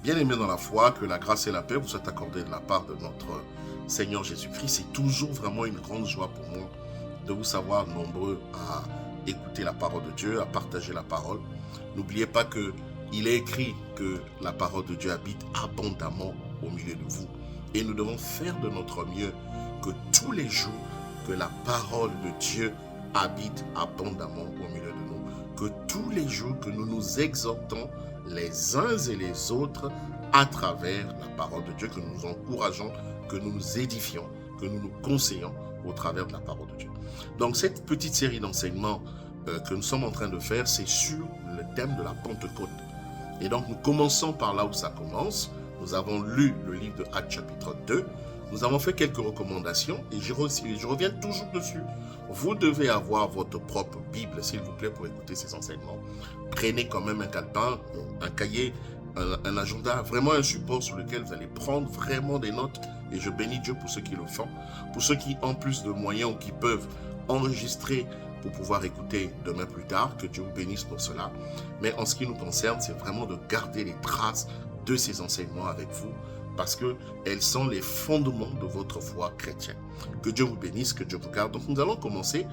Bien-aimés dans la foi, que la grâce et la paix vous soient accordées de la part de notre Seigneur Jésus-Christ. C'est toujours vraiment une grande joie pour moi de vous savoir nombreux à écouter la parole de Dieu, à partager la parole. N'oubliez pas qu'il est écrit que la parole de Dieu habite abondamment au milieu de vous. Et nous devons faire de notre mieux que tous les jours, que la parole de Dieu habite abondamment au milieu de nous. Que tous les jours que nous nous exhortons les uns et les autres à travers la parole de Dieu, que nous nous encourageons, que nous nous édifions, que nous nous conseillons au travers de la parole de Dieu. Donc cette petite série d'enseignements que nous sommes en train de faire, c'est sur le thème de la Pentecôte. Et donc nous commençons par là où ça commence. Nous avons lu le livre de Actes chapitre 2. Nous avons fait quelques recommandations et je reviens toujours dessus. Vous devez avoir votre propre Bible, s'il vous plaît, pour écouter ces enseignements. Prenez quand même un calepin, un cahier, un agenda, vraiment un support sur lequel vous allez prendre vraiment des notes. Et je bénis Dieu pour ceux qui le font. Pour ceux qui ont plus de moyens ou qui peuvent enregistrer pour pouvoir écouter demain plus tard, que Dieu vous bénisse pour cela. Mais en ce qui nous concerne, c'est vraiment de garder les traces de ces enseignements avec vous, parce qu'elles sont les fondements de votre foi chrétienne. Que Dieu vous bénisse, que Dieu vous garde. Donc nous avons commencé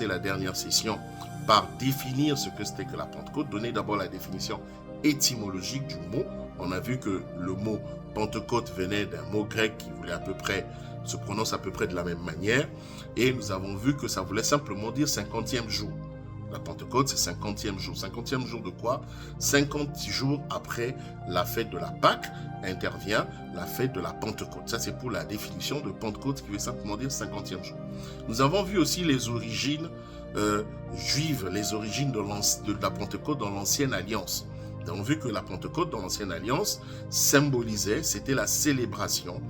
la dernière session par définir ce que c'était que la Pentecôte, donner d'abord la définition étymologique du mot. On a vu que le mot Pentecôte venait d'un mot grec qui voulait se prononce à peu près de la même manière, et nous avons vu que ça voulait simplement dire 50e jour. La Pentecôte, c'est 50e jour. 50e jour de quoi? 50 jours après la fête de la Pâque, intervient la fête de la Pentecôte. Ça, c'est pour la définition de Pentecôte, qui veut simplement dire 50e jour. Nous avons vu aussi les origines juives, les origines de la Pentecôte dans l'Ancienne Alliance. Nous avons vu que la Pentecôte dans l'Ancienne Alliance c'était la célébration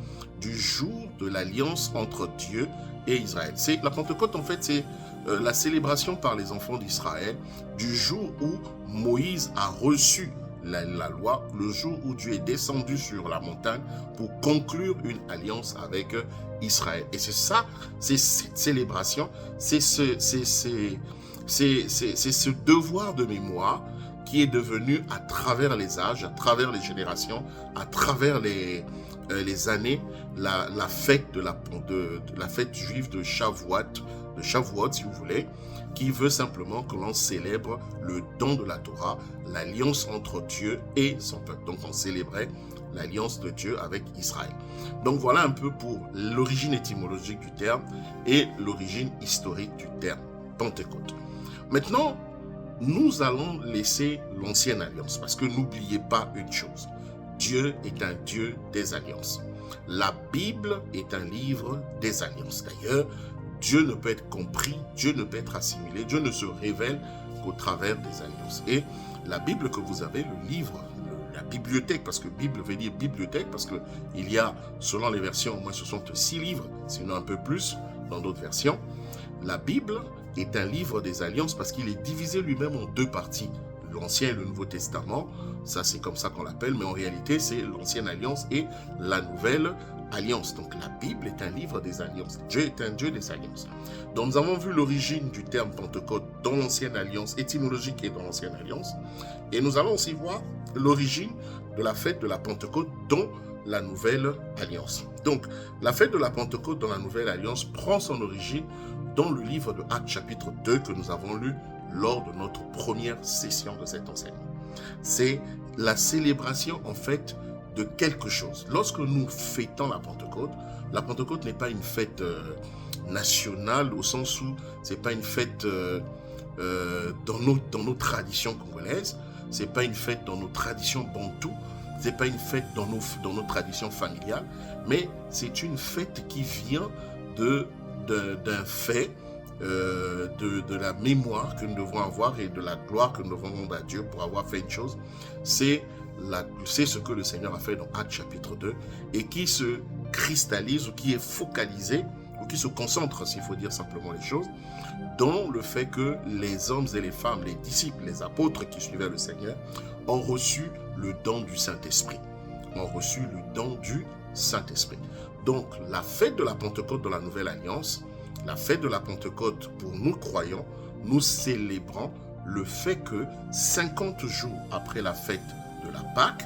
du jour de l'alliance entre Dieu et Israël. La Pentecôte, en fait, c'est la célébration par les enfants d'Israël du jour où Moïse a reçu la loi, le jour où Dieu est descendu sur la montagne pour conclure une alliance avec Israël. Et c'est ça, c'est cette célébration, c'est ce devoir de mémoire qui est devenu à travers les âges, à travers les générations, à travers les années, la fête la fête juive de Shavuot, si vous voulez, qui veut simplement que l'on célèbre le don de la Torah, l'alliance entre Dieu et son peuple. Donc on célébrait l'alliance de Dieu avec Israël. Donc voilà un peu pour l'origine étymologique du terme et l'origine historique du terme Pentecôte. Maintenant, nous allons laisser l'ancienne alliance, parce que n'oubliez pas une chose, Dieu est un Dieu des alliances. La Bible est un livre des alliances. D'ailleurs, Dieu ne peut être compris, Dieu ne peut être assimilé, Dieu ne se révèle qu'au travers des alliances. Et la Bible que vous avez, le livre, la bibliothèque, parce que Bible veut dire bibliothèque, parce qu'il y a, selon les versions, au moins 66 livres, sinon un peu plus dans d'autres versions. La Bible est un livre des alliances parce qu'il est divisé lui-même en deux parties. L'Ancien et le Nouveau Testament, ça c'est comme ça qu'on l'appelle, mais en réalité c'est l'Ancienne Alliance et la Nouvelle Alliance. Donc la Bible est un livre des alliances. Dieu est un Dieu des alliances. Donc nous avons vu l'origine du terme Pentecôte dans l'Ancienne Alliance, étymologique et dans l'Ancienne Alliance. Et nous allons aussi voir l'origine de la fête de la Pentecôte dans la Nouvelle Alliance. Donc la fête de la Pentecôte dans la Nouvelle Alliance prend son origine dans le livre de Actes chapitre 2 que nous avons lu lors de notre première session de cet enseignement. C'est la célébration en fait de quelque chose. Lorsque nous fêtons la Pentecôte n'est pas une fête nationale au sens où c'est pas une fête dans nos traditions congolaises, c'est pas une fête dans nos traditions bantoues, c'est pas une fête dans nos traditions familiales, mais c'est une fête qui vient d'un fait, de la mémoire que nous devons avoir et de la gloire que nous devons rendre à Dieu pour avoir fait une chose. C'est ce que le Seigneur a fait dans Actes chapitre 2 et qui se cristallise ou qui est focalisé ou qui se concentre, s'il faut dire simplement les choses, dans le fait que les hommes et les femmes, les disciples, les apôtres qui suivaient le Seigneur ont reçu le don du Saint-Esprit. Donc la fête de la Pentecôte dans la Nouvelle Alliance, la fête de la Pentecôte pour nous croyants, nous célébrons le fait que 50 jours après la fête de la Pâque,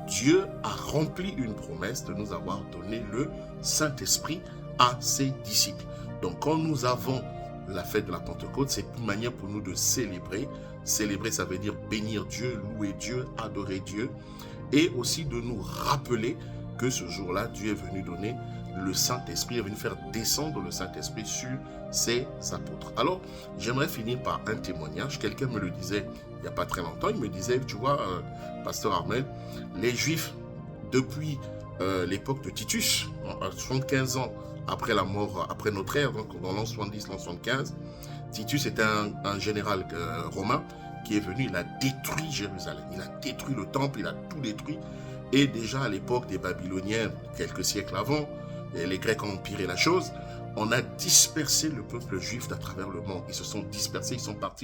Dieu a rempli une promesse de nous avoir donné le Saint-Esprit à ses disciples. Donc quand nous avons la fête de la Pentecôte, c'est une manière pour nous de célébrer. Célébrer, ça veut dire bénir Dieu, louer Dieu, adorer Dieu, et aussi de nous rappeler que ce jour-là, Dieu est venu donner le Saint-Esprit, est venu faire descendre le Saint-Esprit sur ses apôtres. Alors, j'aimerais finir par un témoignage. Quelqu'un me le disait il n'y a pas très longtemps. Il me disait, tu vois, Pasteur Armel, les Juifs, depuis l'époque de Titus, 75 ans après la mort, après notre ère, donc dans l'an 70, l'an 75, Titus était un général romain qui est venu, il a détruit Jérusalem, il a détruit le temple, il a tout détruit. Et déjà à l'époque des Babyloniens, quelques siècles avant, et les Grecs ont empiré la chose, on a dispersé le peuple juif à travers le monde. Ils se sont dispersés, ils sont partis